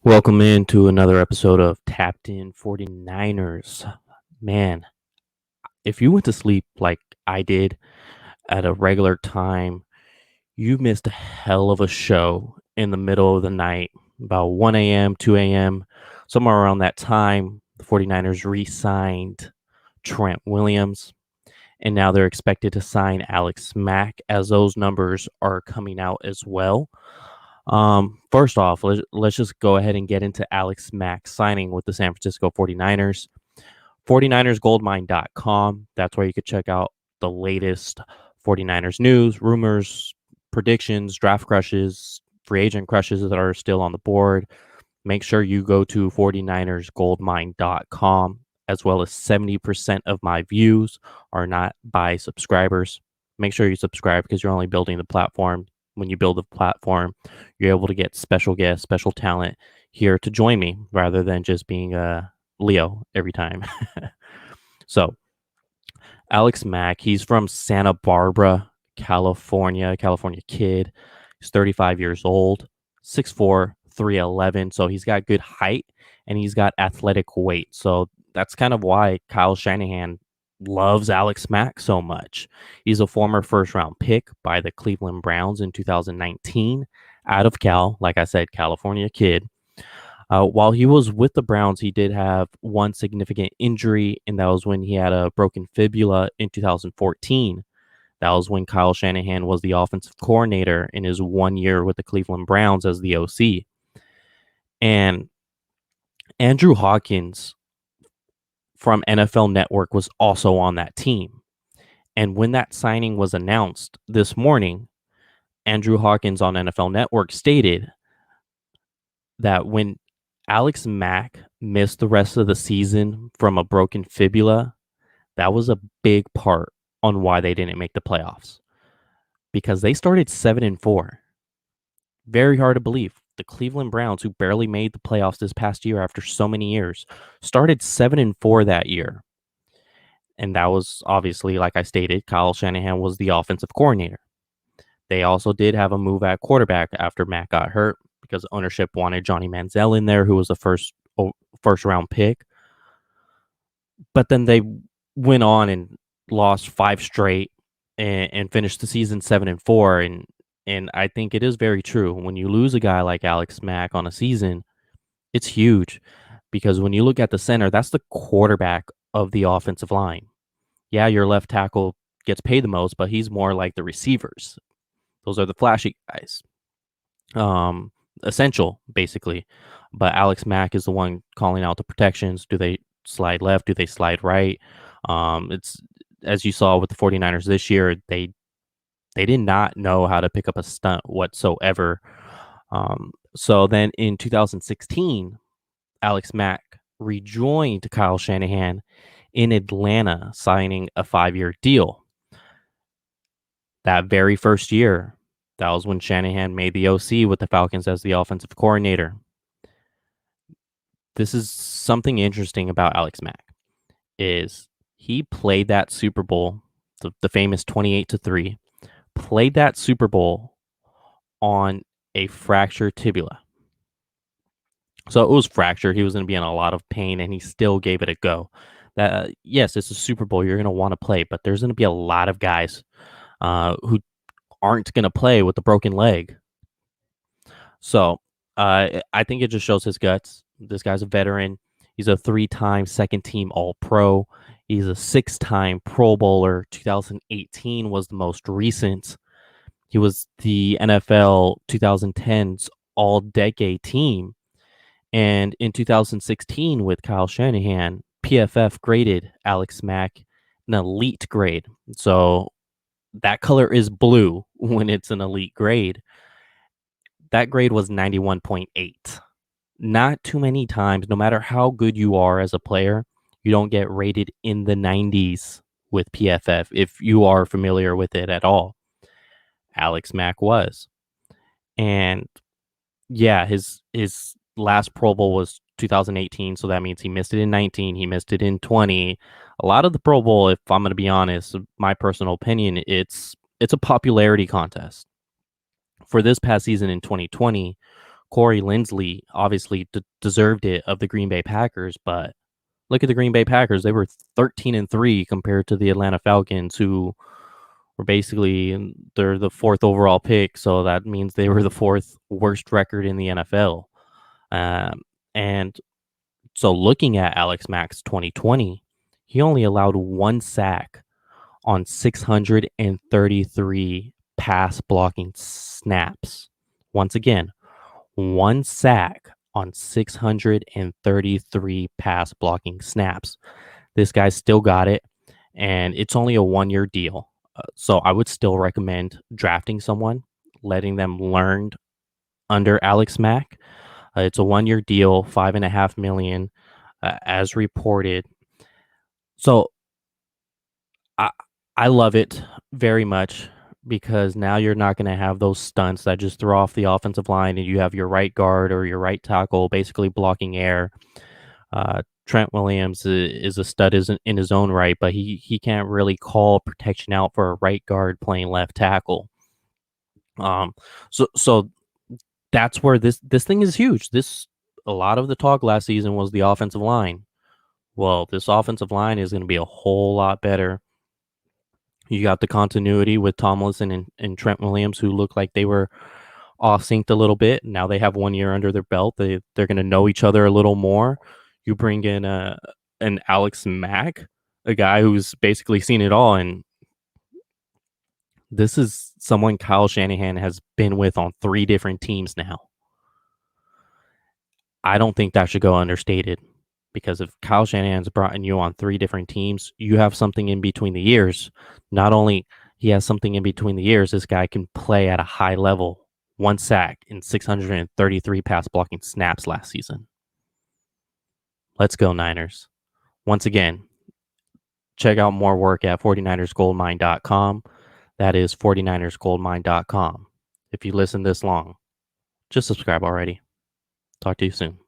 Welcome into another episode of Tapped In 49ers. Man, if you went to sleep like I did at a regular time, you missed a hell of a show in the middle of the night, about 1 a.m., 2 a.m., somewhere around that time. The 49ers re signed Trent Williams, and now they're expected to sign Alex Mack as those numbers are coming out as well. First off, let's just go ahead and get into Alex Mack signing with the San Francisco 49ers. 49ersgoldmine.com. That's where you could check out the latest 49ers news, rumors, predictions, draft crushes, free agent crushes that are still on the board. Make sure you go to 49ersgoldmine.com, as well as 70% of my views are not by subscribers. Make sure you subscribe because you're only building the platform. When you build the platform, you're able to get special guests, special talent here to join me rather than just being a Leo every time. So, Alex Mack, he's from Santa Barbara, California kid. He's 35 years old, 6'4, 311. So he's got good height and he's got athletic weight. So that's kind of why Kyle Shanahan loves Alex Mack so much. He's a former first round pick by the Cleveland Browns in 2019 out of Cal. Like I said, California kid. While he was with the Browns, he did have one significant injury, and that was when he had a broken fibula in 2014. That was when Kyle Shanahan was the offensive coordinator in his 1 year with the Cleveland Browns as the OC. And Andrew Hawkins from NFL Network was also on that team. And when that signing was announced this morning, Andrew Hawkins on NFL Network stated that when Alex Mack missed the rest of the season from a broken fibula, that was a big part on why they didn't make the playoffs. Because they started 7-4. Very hard to believe. The Cleveland Browns, who barely made the playoffs this past year after so many years, started 7-4 that year. And that was obviously, like I stated, Kyle Shanahan was the offensive coordinator. They also did have a move at quarterback after Matt got hurt because ownership wanted Johnny Manziel in there, who was the first round pick. But then they went on and lost 5 straight and finished the season 7-4. And I think it is very true. When you lose a guy like Alex Mack on a season, it's huge because when you look at the center, that's the quarterback of the offensive line. Yeah, your left tackle gets paid the most, but he's more like the receivers. Those are the flashy guys. Essential, basically. But Alex Mack is the one calling out the protections. Do they slide left? Do they slide right? It's as you saw with the 49ers this year, they did not know how to pick up a stunt whatsoever. So then in 2016, Alex Mack rejoined Kyle Shanahan in Atlanta, signing a 5-year deal. That very first year, that was when Shanahan made the OC with the Falcons as the offensive coordinator. This is something interesting about Alex Mack is he played that Super Bowl, the famous 28-3, played that Super Bowl on a fractured tibia. So it was fractured. He was going to be in a lot of pain, and he still gave it a go. Yes, it's a Super Bowl. You're going to want to play, but there's going to be a lot of guys who aren't going to play with a broken leg. So I think it just shows his guts. This guy's a veteran. He's a 3-time second-team All-Pro. He's a 6-time Pro Bowler. 2018 was the most recent. He was the NFL 2010's All-Decade team. And in 2016, with Kyle Shanahan, PFF graded Alex Mack an elite grade. So that color is blue when it's an elite grade. That grade was 91.8. Not too many times, no matter how good you are as a player, you don't get rated in the 90s with PFF if you are familiar with it at all. Alex Mack was. And yeah, his last Pro Bowl was 2018, so that means he missed it in 19, he missed it in 20. A lot of the Pro Bowl, if I'm going to be honest, my personal opinion, it's a popularity contest. For this past season in 2020, Corey Linsley obviously deserved it of the Green Bay Packers, but look at the Green Bay Packers. They were 13-3 compared to the Atlanta Falcons, who were basically they're the fourth overall pick, so that means they were the fourth worst record in the NFL. And so looking at Alex Mack's 2020, he only allowed one sack on 633 pass blocking snaps. Once again, one sack on 633 pass blocking snaps. This guy still got it, and it's only a 1 year deal. So I would still recommend drafting someone, letting them learn under Alex Mack. It's a 1 year deal, 5.5 million, as reported. So I I love it very much because now you're not going to have those stunts that just throw off the offensive line, and you have your right guard or your right tackle basically blocking air. Trent Williams is a stud in his own right, but he can't really call protection out for a right guard playing left tackle. Um, so that's where this thing is huge. This A lot of the talk last season was the offensive line. Well, this offensive line is going to be a whole lot better. You got the continuity with Tomlinson and Trent Williams, who look like they were off synced a little bit. Now they have 1 year under their belt. They're going to know each other a little more. You bring in an Alex Mack, a guy who's basically seen it all, and this is someone Kyle Shanahan has been with on 3 different teams now. I don't think that should go understated, because if Kyle Shanahan's brought you on 3 different teams, you have something in between the years. Not only he has something in between the years, this guy can play at a high level. 1 sack in 633 pass blocking snaps last season. Let's go, Niners. Once again, check out more work at 49ersgoldmine.com. That is 49ersgoldmine.com. If you listen this long, just subscribe already. Talk to you soon.